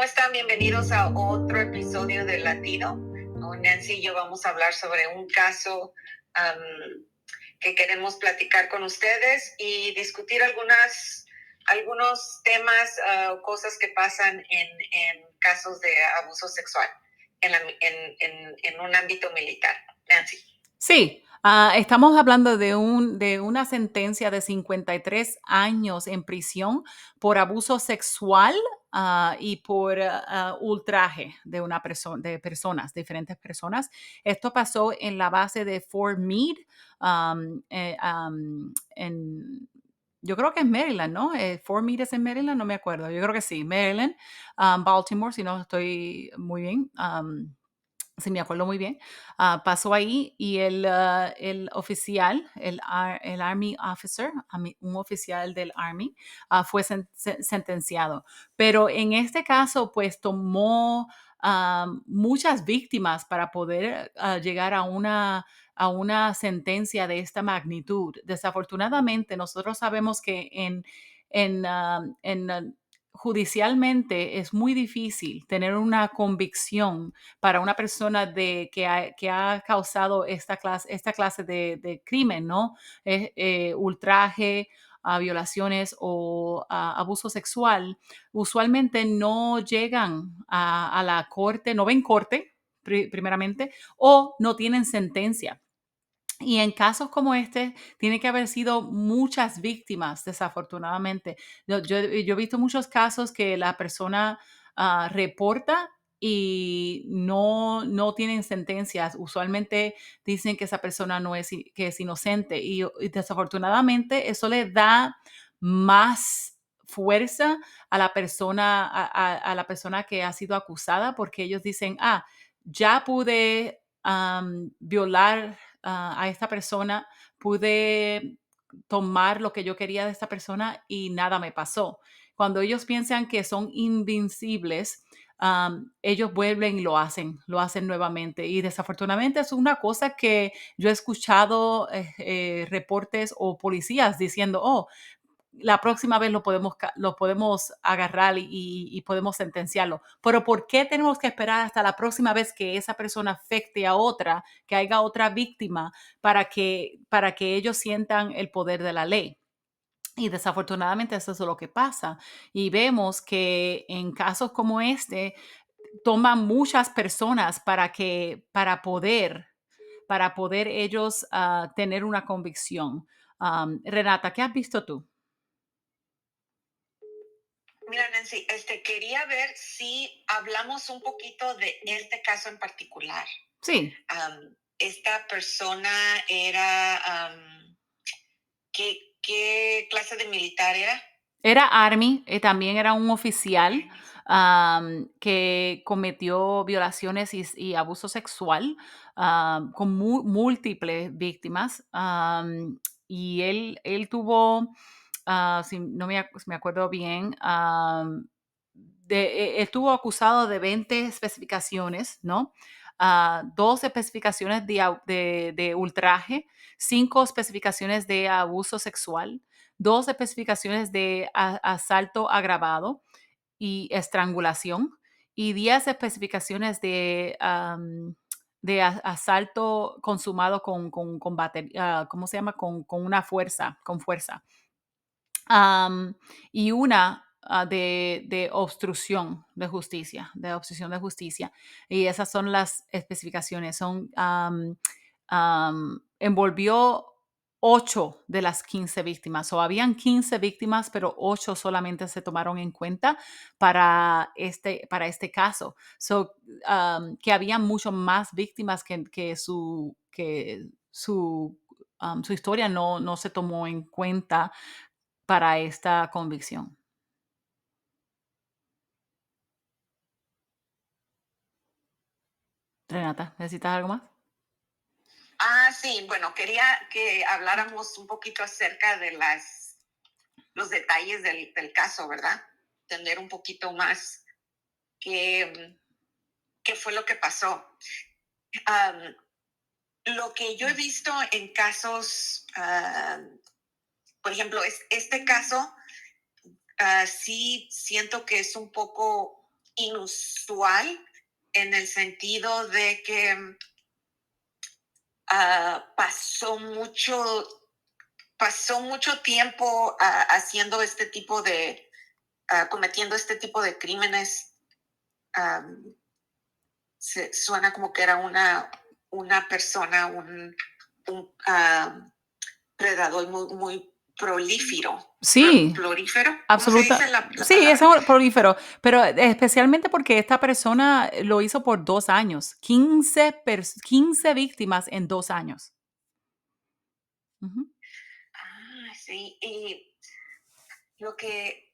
¿cómo están? Bienvenidos a otro episodio de Latino. Con Nancy y yo vamos a hablar sobre un caso que queremos platicar con ustedes y discutir algunos temas o cosas que pasan en casos de abuso sexual en un ámbito militar. Nancy. Sí, estamos hablando de una sentencia de 53 años en prisión por abuso sexual y por ultraje de de personas, diferentes personas. Esto pasó en la base de Fort Meade, yo creo que es Maryland, ¿no? Fort Meade es en Maryland, no me acuerdo. Yo creo que sí, Maryland, Baltimore, si no estoy muy bien. Si me acuerdo muy bien, pasó ahí y el oficial, el Army officer, un oficial del Army, fue sentenciado. Pero en este caso, pues tomó muchas víctimas para poder llegar a una sentencia de esta magnitud. Desafortunadamente, nosotros sabemos que en judicialmente es muy difícil tener una convicción para una persona que ha causado esta clase de crimen, ¿no? Ultraje, violaciones o abuso sexual, usualmente no llegan a la corte, no ven corte, primeramente, o no tienen sentencia. Y en casos como este, tiene que haber sido muchas víctimas, desafortunadamente. Yo he visto muchos casos que la persona reporta y no tienen sentencias. Usualmente dicen que esa persona no es, que es inocente y desafortunadamente eso le da más fuerza a la persona, a la persona que ha sido acusada porque ellos dicen, ya pude violar a esta persona, pude tomar lo que yo quería de esta persona y nada me pasó. Cuando ellos piensan que son invencibles, ellos vuelven y lo hacen nuevamente. Y desafortunadamente es una cosa que yo he escuchado reportes o policías diciendo, la próxima vez lo podemos agarrar y podemos sentenciarlo. Pero ¿por qué tenemos que esperar hasta la próxima vez que esa persona afecte a otra, que haya otra víctima, para que ellos sientan el poder de la ley? Y desafortunadamente eso es lo que pasa. Y vemos que en casos como este, toman muchas personas para poder ellos tener una convicción. Renata, ¿qué has visto tú? Mira, Nancy, quería ver si hablamos un poquito de este caso en particular. Sí. Esta persona era, ¿qué clase de militar era? Era Army, también era un oficial Army. que cometió violaciones y abuso sexual con múltiples víctimas. Y él tuvo, si no si me acuerdo bien, estuvo acusado de 20 especificaciones, ¿no? 2 especificaciones de ultraje, 5 especificaciones de abuso sexual, 2 especificaciones de asalto agravado y estrangulación, y 10 especificaciones de asalto consumado con ¿cómo se llama? Con una fuerza, con fuerza. Y una de obstrucción de obstrucción de justicia. Y esas son las especificaciones. Envolvió 8 de las 15 víctimas. O habían 15 víctimas, pero 8 solamente se tomaron en cuenta para este caso. Que había mucho más víctimas su historia no se tomó en cuenta para esta convicción. Renata, ¿necesitas algo más? Sí, bueno, quería que habláramos un poquito acerca de los detalles del caso, ¿verdad? Entender un poquito más qué fue lo que pasó. Lo que yo he visto en casos, por ejemplo, este caso, sí siento que es un poco inusual en el sentido de que pasó mucho tiempo haciendo este tipo de, cometiendo este tipo de crímenes. Um, Suena como que era una persona, un predador muy prolífero. Sí, ¿Prolífero? ¿Cómo se dice absoluta. la Sí, es palabra? un prolífero, pero especialmente porque esta persona lo hizo por 2 años, 15 víctimas en 2 años. Ujú. Sí, y lo que,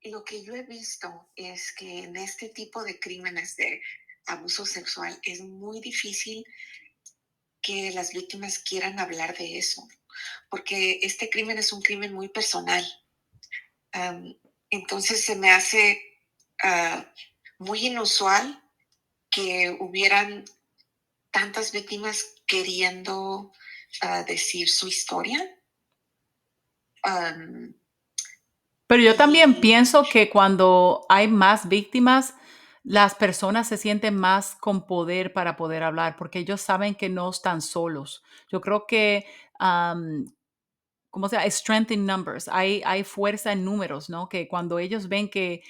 lo que yo he visto es que en este tipo de crímenes de abuso sexual es muy difícil que las víctimas quieran hablar de eso, porque este crimen es un crimen muy personal. Um, entonces se me hace uh, muy inusual que hubieran tantas víctimas queriendo decir su historia. Um, Pero yo también y pienso que cuando hay más víctimas, las personas se sienten más con poder para poder hablar, porque ellos saben que no están solos. Yo creo que, ¿cómo se llama? Strength in numbers. Hay fuerza en números, ¿no? Que cuando ellos ven que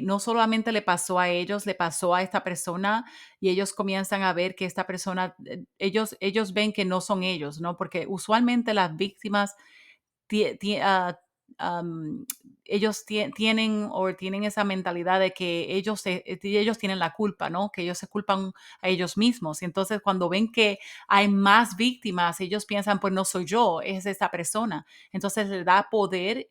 no solamente le pasó a ellos, le pasó a esta persona y ellos comienzan a ver que esta persona, ellos ven que no son ellos, ¿no? Porque usualmente las víctimas tie- tie- ah, am, ellos tienen esa mentalidad de que ellos tienen la culpa, ¿no? Que ellos se culpan a ellos mismos. Y entonces cuando ven que hay más víctimas, ellos piensan, pues no soy yo, es esta persona. Entonces les da poder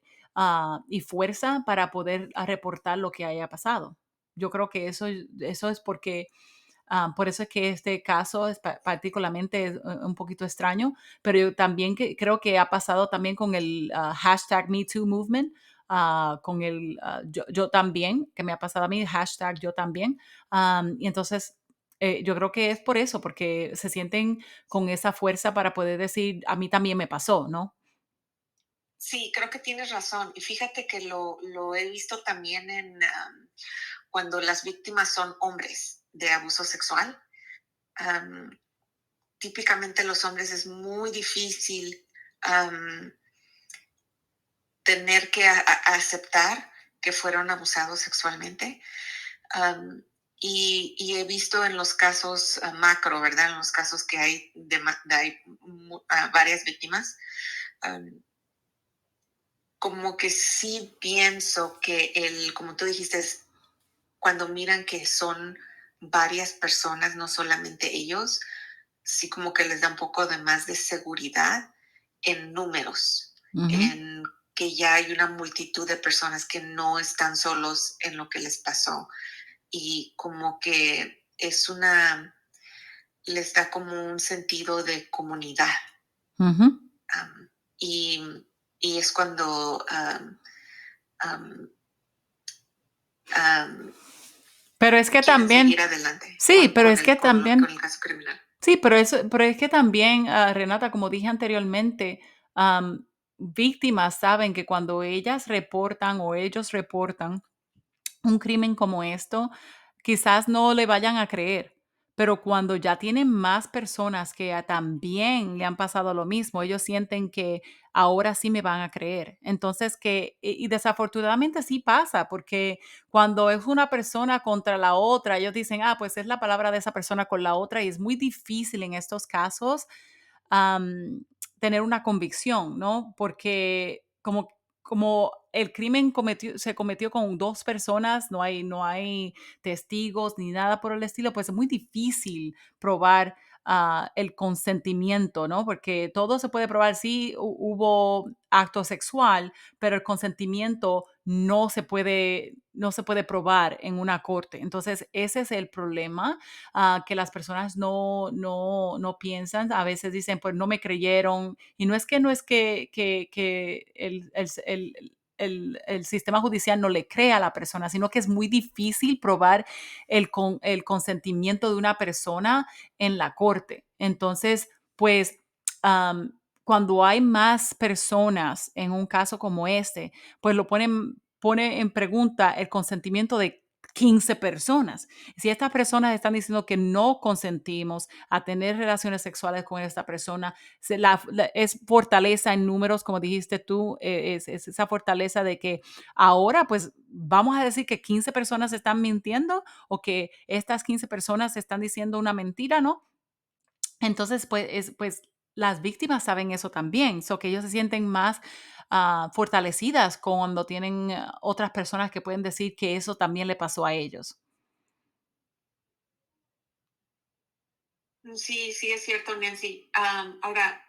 y fuerza para poder reportar lo que haya pasado. Yo creo que eso es porque por eso es que este caso es particularmente es un poquito extraño, pero yo también creo que ha pasado también con el hashtag #MeToo movement, con el yo también, que me ha pasado a mí, hashtag yo también. Y entonces yo creo que es por eso, porque se sienten con esa fuerza para poder decir, a mí también me pasó, ¿no? sí, creo que tienes razón. Y fíjate que lo he visto también cuando las víctimas son hombres de abuso sexual. Um, Típicamente los hombres es muy difícil um, tener que aceptar que fueron abusados sexualmente. Um, y he visto en los casos macro, ¿verdad? En los casos que hay varias víctimas, um, como que sí pienso que como tú dijiste, cuando miran que son varias personas, no solamente ellos, sí como que les da un poco de más de seguridad en números, Ujú, en que ya hay una multitud de personas que no están solos en lo que les pasó y como que les da como un sentido de comunidad. ujú. um, y, y es cuando um, um, Pero es que quieren seguir también, adelante sí, pero es que con también el caso criminal. sí, pero es que también, Renata, como dije anteriormente, víctimas saben que cuando ellas reportan o ellos reportan un crimen como esto, quizás no le vayan a creer, pero cuando ya tienen más personas que también le han pasado lo mismo, ellos sienten que ahora sí me van a creer. Entonces y desafortunadamente sí pasa, porque cuando es una persona contra la otra, ellos dicen, pues es la palabra de esa persona con la otra y es muy difícil en estos casos am, tener una convicción, ¿no? Porque como el crimen se cometió con 2 personas, no hay testigos ni nada por el estilo, pues es muy difícil probar, el consentimiento, ¿no? Porque todo se puede probar, sí hubo acto sexual, pero el consentimiento no se puede probar en una corte. Entonces, ese es el problema, que las personas no piensan. A veces dicen, pues no me creyeron. Y no es que el sistema judicial no le crea a la persona, sino que es muy difícil probar el consentimiento de una persona en la corte. Entonces, pues, cuando hay más personas en un caso como este, pues pone en pregunta el consentimiento de 15 personas. Si estas personas están diciendo que no consentimos a tener relaciones sexuales con esta persona, es fortaleza en números, como dijiste tú, es esa fortaleza de que ahora pues vamos a decir que 15 personas están mintiendo o que estas 15 personas están diciendo una mentira, ¿no? Entonces, pues las víctimas saben eso también, so que ellos se sienten más fortalecidas cuando tienen otras personas que pueden decir que eso también le pasó a ellos. Sí, sí, es cierto, Nancy. Ahora,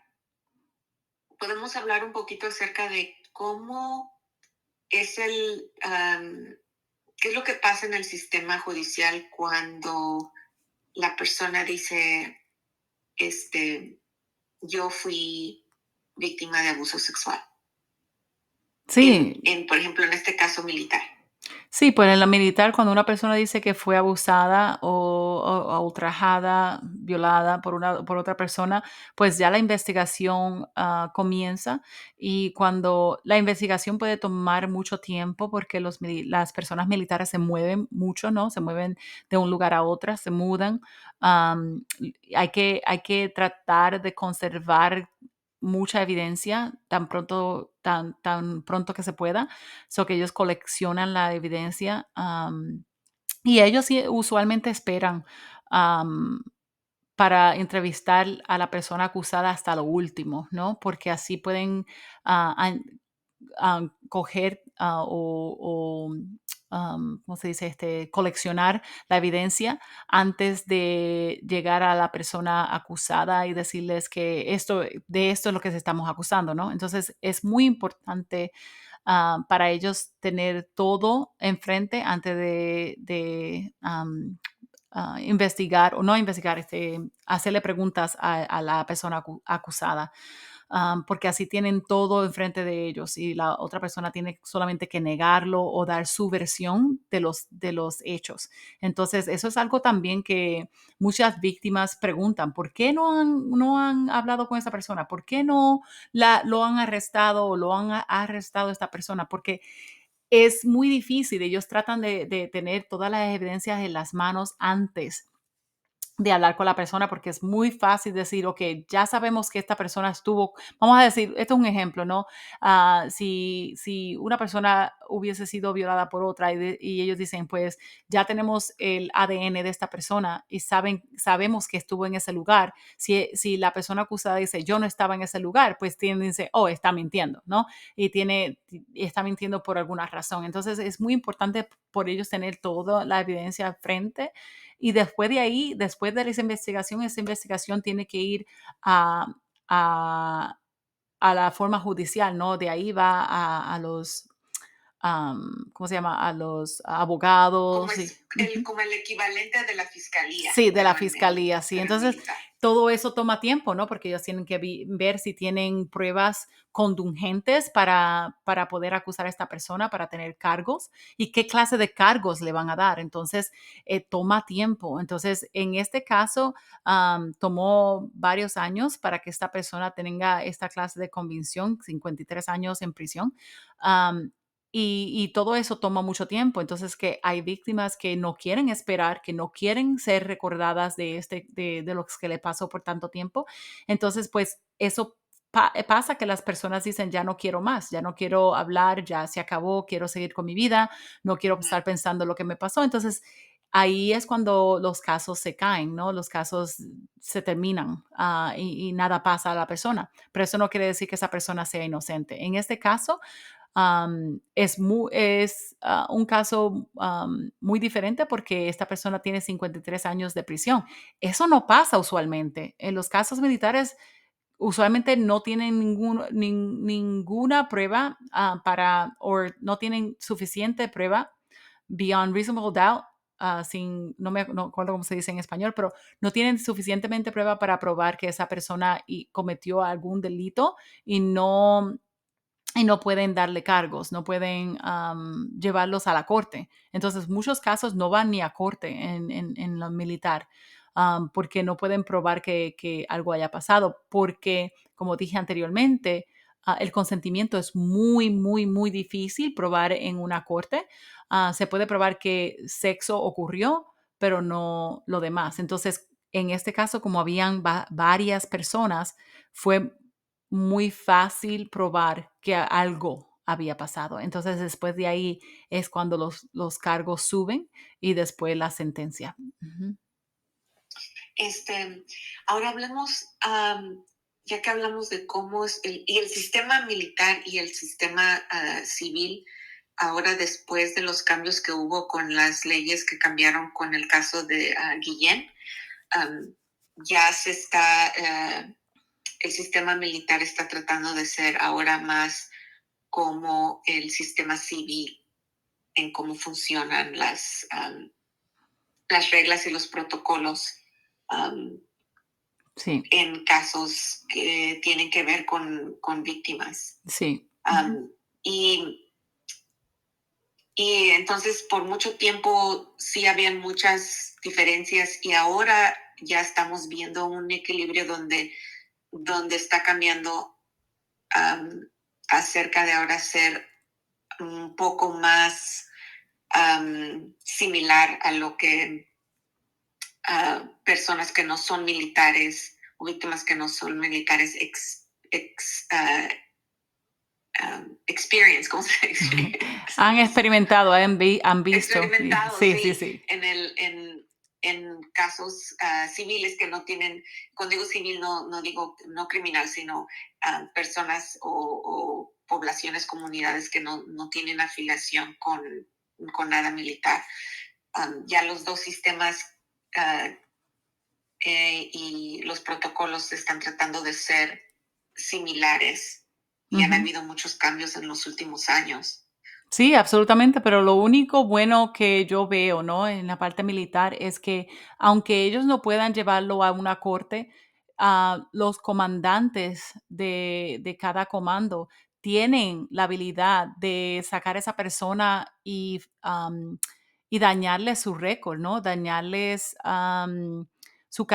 podemos hablar un poquito acerca de cómo es qué es lo que pasa en el sistema judicial cuando la persona dice, este, yo fui víctima de abuso sexual, Sí, por ejemplo, en este caso militar. sí, pues en la militar, cuando una persona dice que fue abusada o ultrajada, violada por otra persona, pues ya la investigación comienza y cuando la investigación puede tomar mucho tiempo porque las personas militares se mueven mucho, ¿no? Se mueven de un lugar a otro, se mudan. Hay que tratar de conservar mucha evidencia tan pronto que se pueda, so que ellos coleccionan la evidencia, y ellos sí usualmente esperan, am, para entrevistar a la persona acusada hasta lo último, ¿no? Porque así pueden, coger, ¿cómo se dice? Coleccionar la evidencia antes de llegar a la persona acusada y decirles que de esto es lo que se estamos acusando, ¿no? Entonces, es muy importante para ellos tener todo enfrente antes de investigar o no investigar, hacerle preguntas a la persona acusada, porque así tienen todo enfrente de ellos y la otra persona tiene solamente que negarlo o dar su versión de los hechos. Entonces, eso es algo también que muchas víctimas preguntan, ¿por qué no han hablado con esa persona? ¿Por qué no lo han arrestado o lo han arrestado esta persona? Porque es muy difícil. Ellos tratan de tener todas las evidencias en las manos antes de hablar con la persona, porque es muy fácil decir, ok, ya sabemos que esta persona estuvo, vamos a decir, esto es un ejemplo, ¿no? Si una persona hubiese sido violada por otra y ellos dicen, pues ya tenemos el ADN de esta persona y sabemos que estuvo en ese lugar, si la persona acusada dice, yo no estaba en ese lugar, pues dice, oh, está mintiendo, ¿no? Y está mintiendo por alguna razón. Entonces es muy importante por ellos tener toda la evidencia al frente y después de ahí, después de esa investigación tiene que ir a, a, a la forma judicial, ¿no? De ahí va a los, ¿cómo se llama? A los abogados. Ujú. Como el equivalente de la fiscalía, Sí, de la pero fiscalía, sí. pero en Entonces, militar. todo eso toma tiempo, ¿no? Porque ellos tienen que ver si tienen pruebas conducentes para poder acusar a esta persona, para tener cargos y qué clase de cargos le van a dar. Entonces, toma tiempo. Entonces, en este caso, tomó varios años para que esta persona tenga esta clase de convicción, 53 años en prisión. Am, y todo eso toma mucho tiempo. Entonces, que hay víctimas que no quieren esperar, que no quieren ser recordadas de lo que le pasó por tanto tiempo. Entonces, pues eso pasa que las personas dicen, ya no quiero más, ya no quiero hablar, ya se acabó, quiero seguir con mi vida, no quiero Ujú. estar pensando lo que me pasó. Entonces, ahí es cuando los casos se caen, ¿no? Los casos se terminan y nada pasa a la persona. Pero eso no quiere decir que esa persona sea inocente. En este caso, es un caso muy diferente porque esta persona tiene 53 años de prisión. Eso no pasa usualmente. En los casos militares, usualmente no tienen ninguna prueba o no tienen suficiente prueba beyond reasonable doubt. No acuerdo cómo se dice en español, pero no tienen suficientemente prueba para probar que esa persona cometió algún delito y no pueden darle cargos, no pueden llevarlos a la corte. Entonces, muchos casos no van ni a corte en lo militar, porque no pueden probar que algo haya pasado, porque, como dije anteriormente, el consentimiento es muy, muy, muy difícil probar en una corte. Se puede probar que sexo ocurrió, pero no lo demás. Entonces, en este caso, como habían varias personas, fue muy fácil probar que algo había pasado. Entonces, después de ahí es cuando los cargos suben y después la sentencia. Ujú. Este, ahora hablemos, ya que hablamos de cómo es y el sistema militar y el sistema civil, ahora después de los cambios que hubo con las leyes que cambiaron con el caso de Guillén, um, ya se está, el sistema militar está tratando de ser ahora más como el sistema civil en cómo funcionan las reglas y los protocolos um, Sí, en casos que tienen que ver con víctimas. sí. Ujú. Y, y entonces por mucho tiempo sí habían muchas diferencias y ahora ya estamos viendo un equilibrio donde está cambiando acerca de ahora ser un poco más similar a lo que personas que no son militares o víctimas que no son militares experience, ¿cómo se dice? Han experimentado, han visto. Experimentado, Sí, sí, sí, sí. en casos civiles que no tienen, cuando digo civil no digo no criminal, sino personas o poblaciones, comunidades que no tienen afiliación con nada militar. Ya los dos sistemas uh, y los protocolos están tratando de ser similares y han Ujú. habido muchos cambios en los últimos años. Sí, absolutamente, pero lo único bueno que yo veo, ¿no? En la parte militar es que aunque ellos no puedan llevarlo a una corte, los comandantes de cada comando tienen la habilidad de sacar a esa persona y dañarles su récord, ¿no? Dañarles su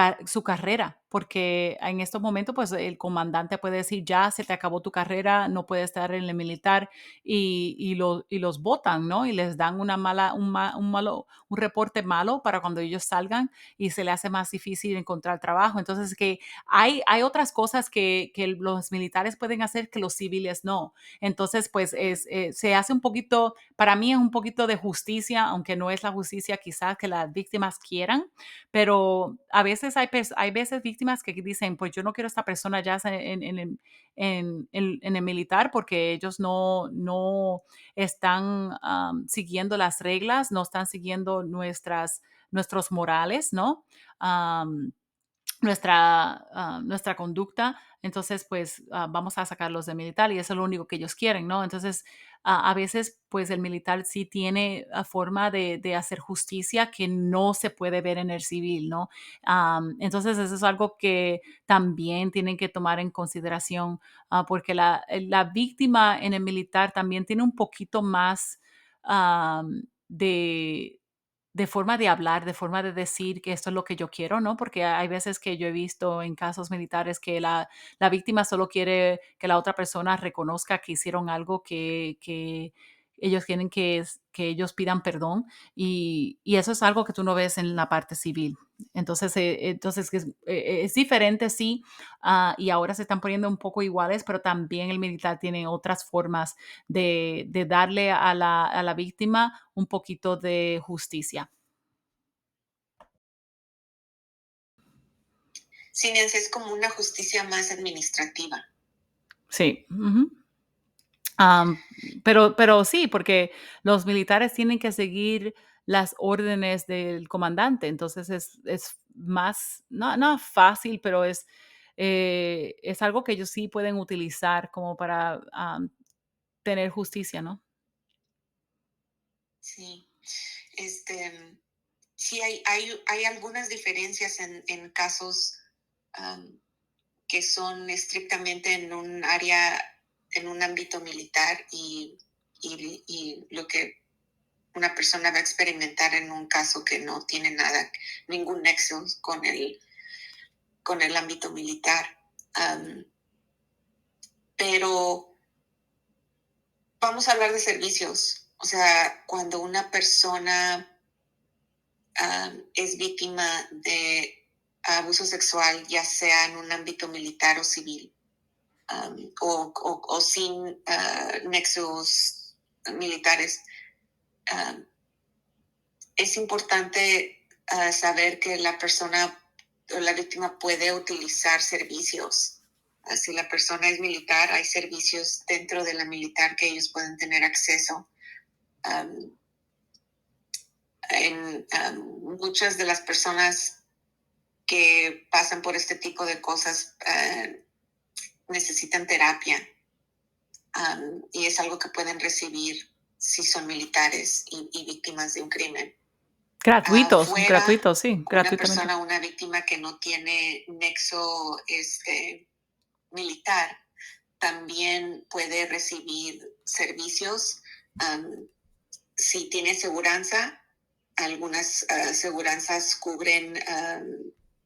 carrera, porque en estos momentos, pues el comandante puede decir, ya se te acabó tu carrera, no puedes estar en el militar y los votan, ¿no? Y les dan una mala, un reporte malo para cuando ellos salgan y se le hace más difícil encontrar trabajo. Entonces, que hay otras cosas que los militares pueden hacer que los civiles no. Entonces, pues se hace un poquito, para mí es un poquito de justicia, aunque no es la justicia quizás que las víctimas quieran, pero a veces hay veces víctimas que dicen, pues yo no quiero a esta persona ya en el militar porque ellos no están siguiendo las reglas, no están siguiendo nuestros morales, ¿no? Am, nuestra conducta, entonces pues vamos a sacarlos del militar y eso es lo único que ellos quieren, ¿no? Entonces a veces pues el militar sí tiene forma de hacer justicia que no se puede ver en el civil, ¿no? Entonces eso es algo que también tienen que tomar en consideración porque la víctima en el militar también tiene un poquito más de forma de hablar, de forma de decir que esto es lo que yo quiero, ¿no? Porque hay veces que yo he visto en casos militares que la víctima solo quiere que la otra persona reconozca que hicieron algo que ellos quieren que ellos pidan perdón y eso es algo que tú no ves en la parte civil. Entonces es diferente, sí, y ahora se están poniendo un poco iguales, pero también el militar tiene otras formas de darle a la víctima un poquito de justicia. Sí, Nancy, es como una justicia más administrativa. Sí. Ujú. Am, pero sí, porque los militares tienen que seguir las órdenes del comandante, entonces es más, no fácil, pero es algo que ellos sí pueden utilizar como para tener justicia, ¿no? Sí, este, sí hay algunas diferencias en casos um, que son estrictamente en un área, en un ámbito militar y lo que una persona va a experimentar en un caso que no tiene nada, ningún nexo con el ámbito militar. Um, pero vamos a hablar de servicios. O sea, cuando una persona es víctima de abuso sexual, ya sea en un ámbito militar o civil, o sin nexos militares, um, es importante saber que la persona o la víctima puede utilizar servicios. Si la persona es militar, hay servicios dentro de la militar que ellos pueden tener acceso. Um, Muchas de las personas que pasan por este tipo de cosas necesitan terapia, y es algo que pueden recibir si son militares y víctimas de un crimen. Gratuitos, Fuera, gratuitos, sí, una gratuitamente. persona, una víctima que no tiene nexo militar, también puede recibir servicios. Si tiene aseguranza, algunas aseguranzas cubren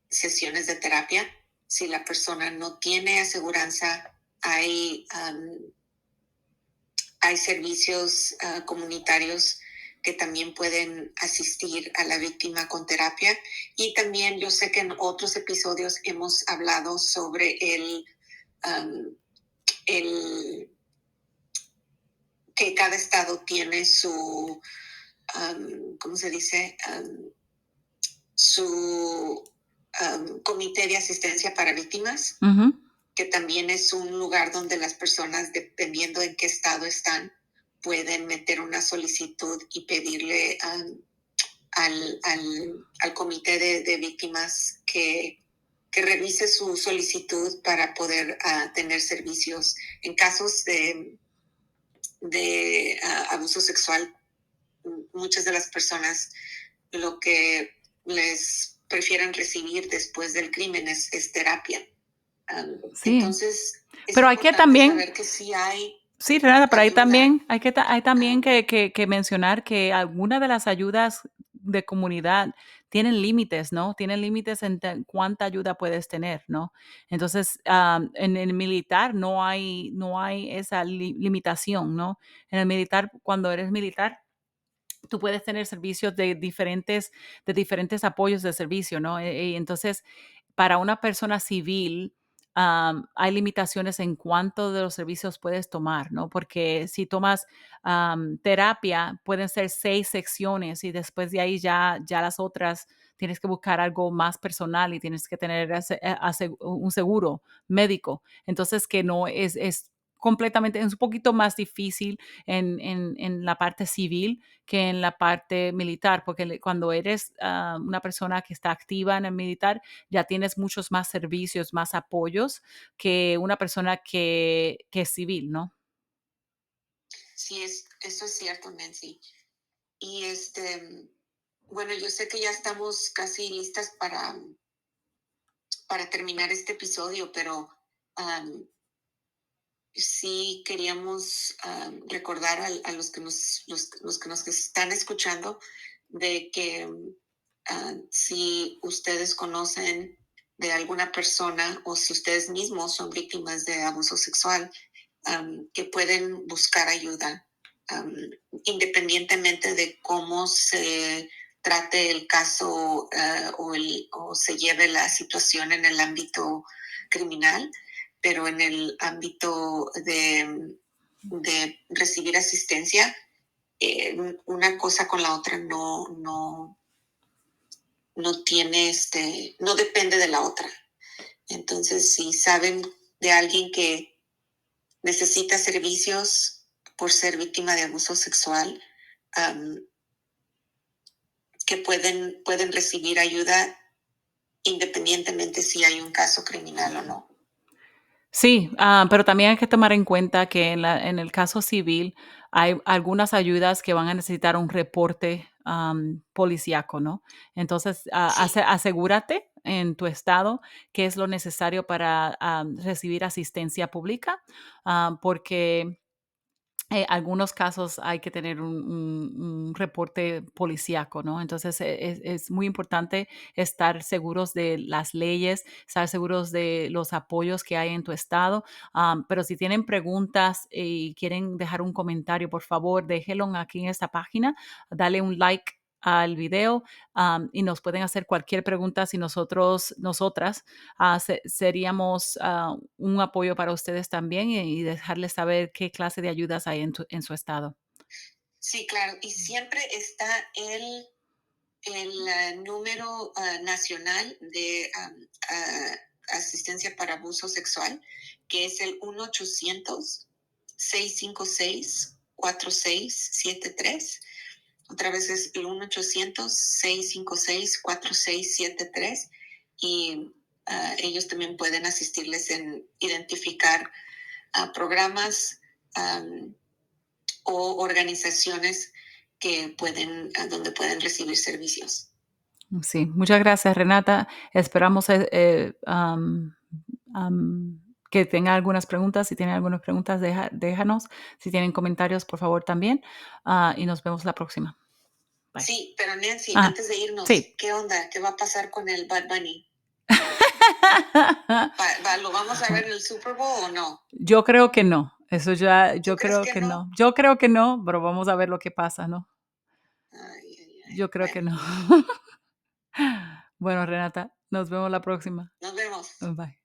sesiones de terapia. Si la persona no tiene aseguranza, hay servicios comunitarios que también pueden asistir a la víctima con terapia. Y también yo sé que en otros episodios hemos hablado sobre el que cada estado tiene su, ¿cómo se dice? Su comité de asistencia para víctimas, Ujú. que también es un lugar donde las personas, dependiendo en qué estado están, pueden meter una solicitud y pedirle al comité de víctimas que revise su solicitud para poder tener servicios en casos de abuso sexual. Muchas de las personas lo que les prefieren recibir después del crimen es terapia. Sí, Entonces, es pero hay que importante también, saber que sí hay sí, Renata, pero ayuda. hay también um, que mencionar que algunas de las ayudas de comunidad tienen límites, ¿no? Tienen límites en cuánta ayuda puedes tener, ¿no? Entonces, en el militar no hay esa limitación, ¿no? En el militar, cuando eres militar, tú puedes tener servicios de diferentes apoyos de servicio, ¿no? Y entonces, para una persona civil, hay limitaciones en cuánto de los servicios puedes tomar, ¿no? Porque si tomas terapia, pueden ser 6 secciones y después de ahí ya las otras tienes que buscar algo más personal y tienes que tener un seguro médico. Entonces, que no es completamente, es un poquito más difícil en la parte civil que en la parte militar, porque cuando eres una persona que está activa en el militar, ya tienes muchos más servicios, más apoyos que una persona que es civil, ¿no? Sí, eso es cierto, Nancy. Y bueno, yo sé que ya estamos casi listas para terminar este episodio, pero um, sí queríamos recordar a los que los que nos están escuchando de que si ustedes conocen de alguna persona o si ustedes mismos son víctimas de abuso sexual, que pueden buscar ayuda, um, independientemente de cómo se trate el caso o se lleve la situación en el ámbito criminal, pero en el ámbito de recibir asistencia, una cosa con la otra no tiene no depende de la otra. Entonces, si saben de alguien que necesita servicios por ser víctima de abuso sexual, um, que pueden recibir ayuda independientemente si hay un caso criminal o no. Sí, pero también hay que tomar en cuenta que en el caso civil hay algunas ayudas que van a necesitar un reporte policíaco, ¿no? Entonces, Sí, asegúrate en tu estado qué es lo necesario para recibir asistencia pública, porque algunos casos hay que tener un reporte policíaco, ¿no? Entonces, es muy importante estar seguros de las leyes, estar seguros de los apoyos que hay en tu estado. Pero si tienen preguntas y quieren dejar un comentario, por favor, déjenlo aquí en esta página, dale un like al video, y nos pueden hacer cualquier pregunta si nosotras seríamos un apoyo para ustedes también y dejarles saber qué clase de ayudas hay en su estado. Sí, claro. Y siempre está el número nacional de asistencia para abuso sexual, que es el 1-800-656-4673. Otra vez es el 1-800-656-4673. Y ellos también pueden asistirles en identificar programas um, o organizaciones que donde pueden recibir servicios. Sí, muchas gracias, Renata. Esperamos que tengan algunas preguntas. Si tienen algunas preguntas, déjanos. Si tienen comentarios, por favor, también. Y nos vemos la próxima. Bye. Sí, pero Nancy, Ah, antes de irnos, sí. ¿qué onda? ¿Qué va a pasar con el Bad Bunny? ¿Lo vamos a ver en el Super Bowl o no? Yo creo que no. Eso ya, ¿Tú yo crees creo que que no. no? Yo creo que no, pero vamos a ver lo que pasa, ¿no? Ay, ay, ay. Yo creo que Bueno, no. Bueno, Renata, nos vemos la próxima. nos vemos. Bye.